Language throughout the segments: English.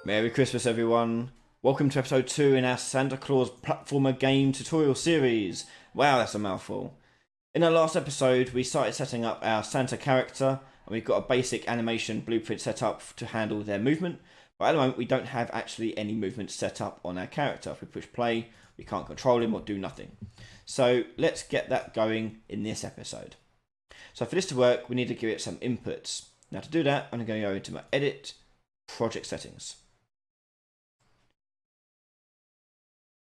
Merry Christmas, everyone. Welcome to episode 2 in our Santa Claus platformer game tutorial series. Wow, that's a mouthful. In our last episode, we started setting up our Santa character, and we've got a basic animation blueprint set up to handle their movement. But at the moment, we don't have actually any movement set up on our character. If we push play, we can't control him or do nothing. So let's get that going in this episode. So for this to work, we need to give it some inputs. Now to do that, I'm going to go into my Edit, Project Settings.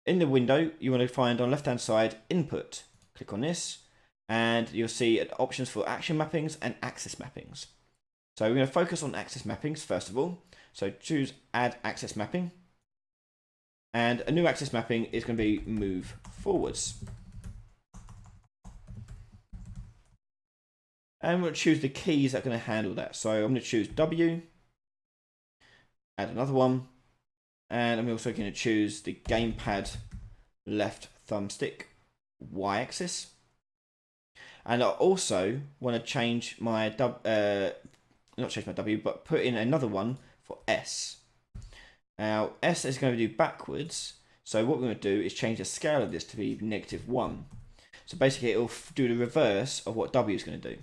In the window, you want to find on the left hand side, Input. Click on this, and you'll see options for action mappings and axis mappings. So we're going to focus on axis mappings first of all. So choose Add Axis Mapping. And a new axis mapping is going to be Move Forwards. And we'll choose the keys that are going to handle that. So I'm going to choose W, add another one, and I'm also going to choose the gamepad left thumbstick Y-axis. And I also want to change my not change my W, but put in another one for S. Now S is going to do backwards, so what we're going to do is change the scale of this to be -1. So basically it will do the reverse of what W is going to do.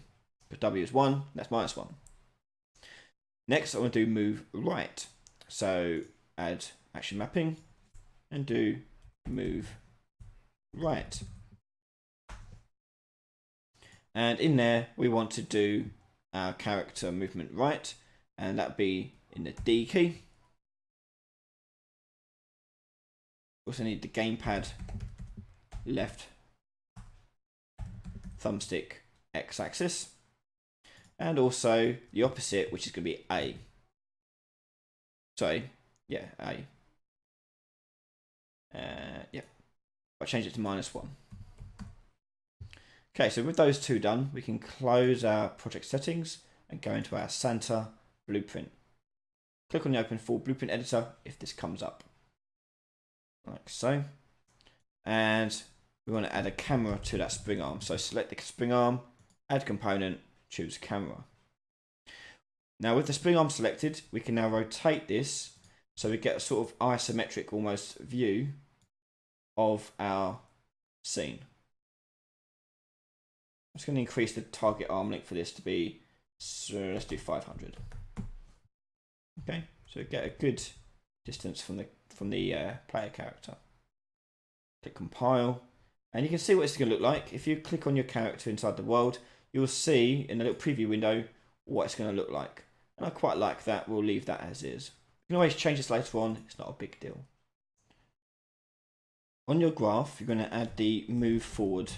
If W is 1, that's -1. Next I want to do move right. So add action mapping and do move right. And in there we want to do our character movement right, and that'd be in the D key. Also need the gamepad left thumbstick X axis, and also the opposite, which is going to be A. Sorry, yeah, A. Yep, I'll change it to -1. Okay, so with those two done, we can close our project settings and go into our Santa blueprint. Click on the Open Full Blueprint Editor if this comes up, like so. And we want to add a camera to that spring arm. So select the spring arm, add component, choose camera. Now with the spring arm selected, we can now rotate this so we get a sort of isometric almost view of our scene. I'm just going to increase the target arm length for this to be, so let's do 500. Okay, so get a good distance from the player character. Click compile, and you can see what it's going to look like. If you click on your character inside the world, you'll see in the little preview window what it's going to look like. And I quite like that. We'll leave that as is. You can always change this later on. It's not a big deal. On your graph, you're going to add the move forward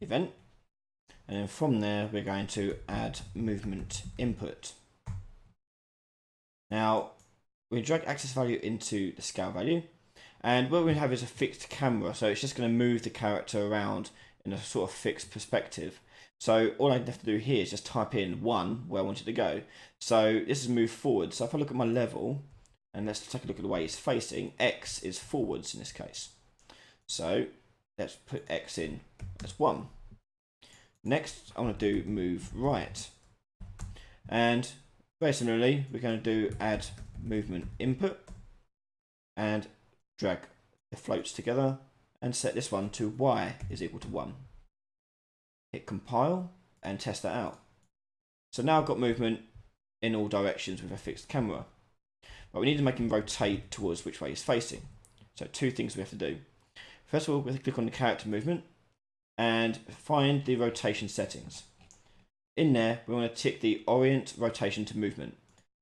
event, and then from there we're going to add movement input. Now we drag axis value into the scale value, and what we have is a fixed camera, so it's just going to move the character around in a sort of fixed perspective. So all I have to do here is just type in 1 where I want it to go. So this is move forward. So if I look at my level, and let's take a look at the way it's facing, X is forwards in this case. So let's put X in as 1. Next, I want to do move right. And very similarly, we're going to do add movement input and drag the floats together and set this one to Y is equal to 1. Hit compile and test that out. So now I've got movement in all directions with a fixed camera. But we need to make him rotate towards which way he's facing. So two things we have to do. First of all, we have to click on the character movement and find the rotation settings. In there, we want to tick the orient rotation to movement,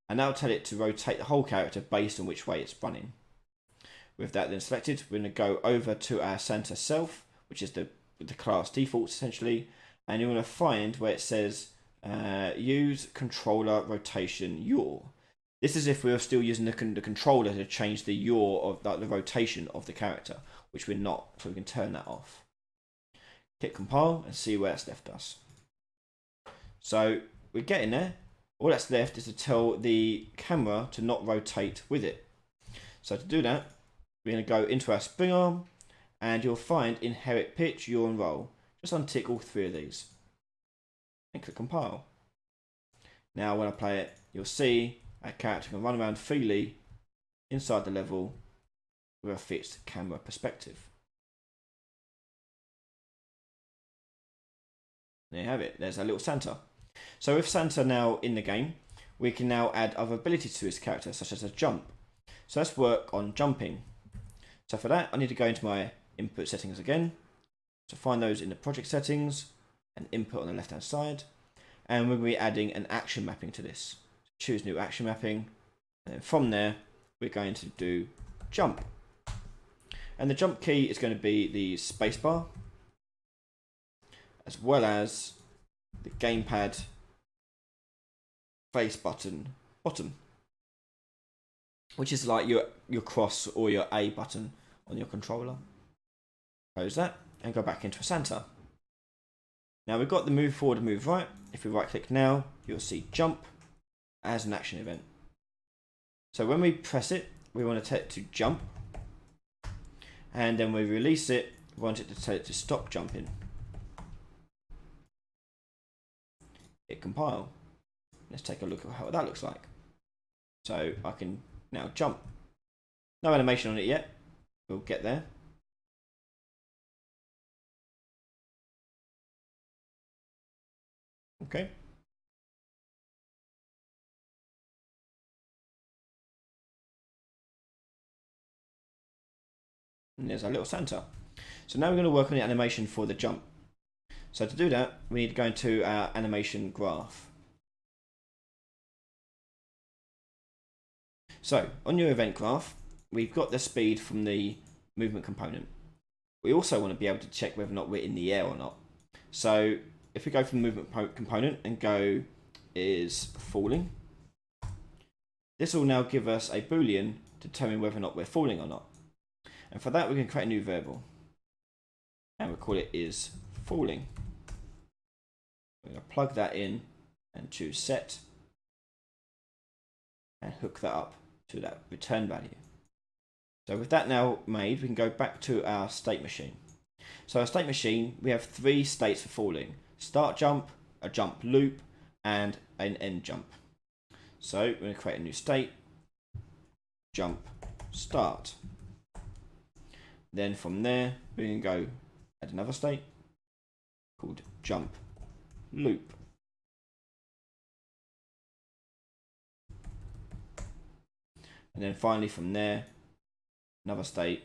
and that'll tell it to rotate the whole character based on which way it's running. With that then selected, we're going to go over to our Santa self, which is the class defaults essentially, and you want to find where it says use controller rotation yaw. This is if we're still using the controller to change the yaw of the rotation of the character, which we're not, so we can turn that off. Hit compile and see where it's left us. So we're getting there. All that's left is to tell the camera to not rotate with it. So to do that, we're going to go into our spring arm, and you'll find inherit pitch, yaw and roll. Just untick all three of these and click compile. Now when I play it, you'll see our character can run around freely inside the level with a fixed camera perspective. There you have it, there's our little Santa. So with Santa now in the game, we can now add other abilities to his character, such as a jump. So let's work on jumping. So for that, I need to go into my input settings again. So find those in the project settings and input on the left hand side. And we're going to be adding an action mapping to this. Choose new action mapping. And then from there, we're going to do jump. And the jump key is going to be the spacebar, as well as the gamepad face button bottom, which is like your cross or your A button on your controller. Close that and go back into a Santa. Now we've got the move forward and move right. If we right click now, you'll see jump as an action event. So when we press it, we want to tell it to jump, and then we release it, we want it to tell it to stop jumping. Hit compile. Let's take a look at how that looks like. So I can now jump. No animation on it yet. We'll get there. Okay. And there's our little Santa. So now we're going to work on the animation for the jump. So to do that, we need to go into our animation graph. So on your event graph, we've got the speed from the movement component. We also want to be able to check whether or not we're in the air or not. So if we go from the movement component and go is falling, this will now give us a boolean to determine whether or not we're falling or not. And for that, we can create a new variable, and we'll call it is falling. We're going to plug that in and choose set and hook that up to that return value. So with that now made, we can go back to our state machine. So our state machine, we have 3 states for falling: start jump, a jump loop, and an end jump. So we're going to create a new state, jump start. Then from there, we can go add another state called jump loop. And then finally from there, another state,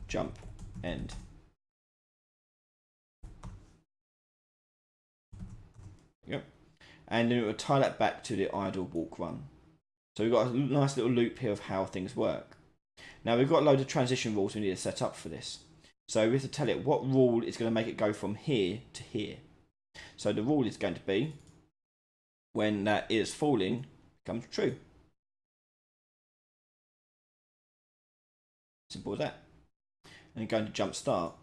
jump end. Yep. And then it will tie that back to the idle walk run. So we've got a nice little loop here of how things work. Now we've got a load of transition rules we need to set up for this. So we have to tell it what rule is going to make it go from here to here. So the rule is going to be when that is falling becomes true. Simple as that. And going to jump start.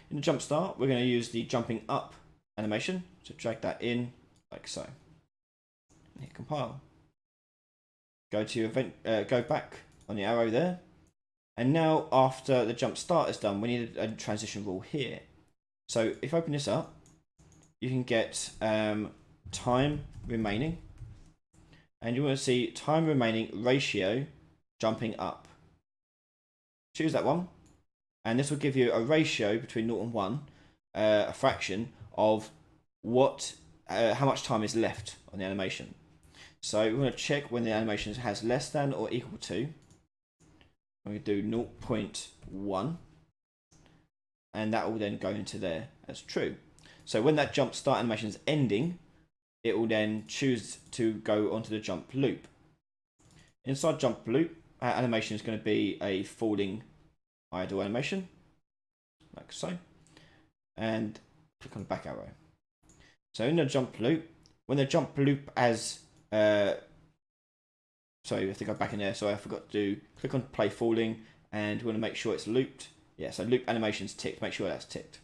In the jump start, we're going to use the jumping up animation. So drag that in like so. And hit compile. Go to event. Go back on the arrow there. And now after the jump start is done, we need a transition rule here. So if I open this up, you can get time remaining. And you want to see time remaining ratio jumping up. Choose that one. And this will give you a ratio between 0 and 1, a fraction of what, how much time is left on the animation. So we want to check when the animation has less than or equal to. We do 0.1, and that will then go into there as true. So when that jump start animation is ending, it will then choose to go onto the jump loop. Inside jump loop, our animation is going to be a falling idle animation, like so, and click on the back arrow. So in the jump loop, when the jump loop as sorry, we have to go back in there. So I forgot to click on play falling, and we want to make sure it's looped. Yeah, so loop animation's ticked. Make sure that's ticked.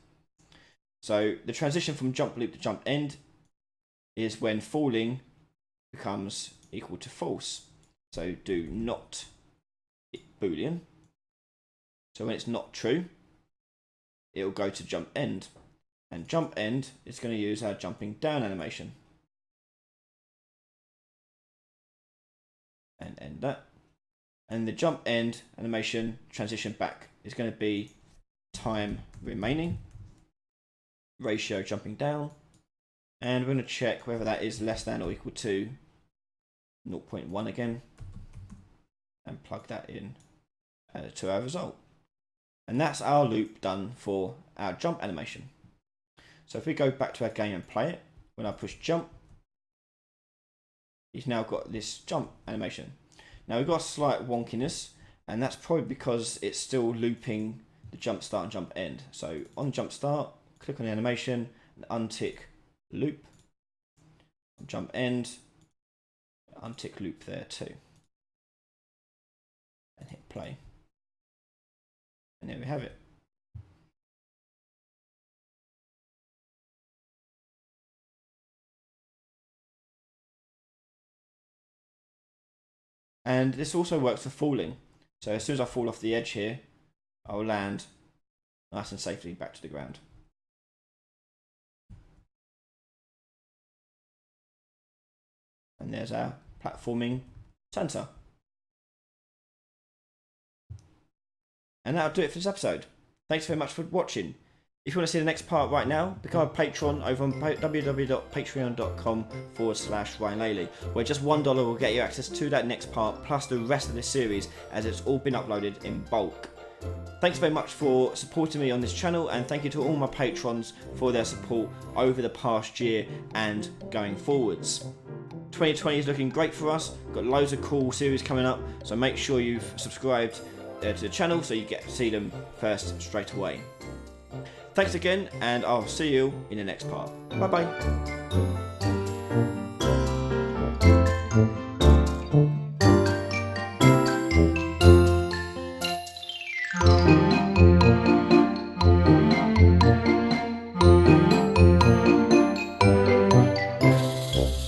So the transition from jump loop to jump end is when falling becomes equal to false. So do not boolean. So when it's not true, it will go to jump end, and jump end is going to use our jumping down animation. and end that. And the jump end animation transition back is going to be time remaining, ratio jumping down, and we're going to check whether that is less than or equal to 0.1 again, and plug that in to our result. And that's our loop done for our jump animation. So if we go back to our game and play it, when I push jump, he's now got this jump animation. Now we've got a slight wonkiness, and that's probably because it's still looping the jump start and jump end. So on jump start, click on the animation and untick loop. On jump end, untick loop there too. And hit play. And there we have it. And this also works for falling. So as soon as I fall off the edge here, I'll land nice and safely back to the ground. And there's our platforming center. And that'll do it for this episode. Thanks very much for watching. If you want to see the next part right now, become a patron over on www.patreon.com/Ryan Laley, where just $1 will get you access to that next part, plus the rest of this series, as it's all been uploaded in bulk. Thanks very much for supporting me on this channel, and thank you to all my patrons for their support over the past year and going forwards. 2020 is looking great for us. We've got loads of cool series coming up, so make sure you've subscribed to the channel so you get to see them first straight away. Thanks again, and I'll see you in the next part. Bye bye.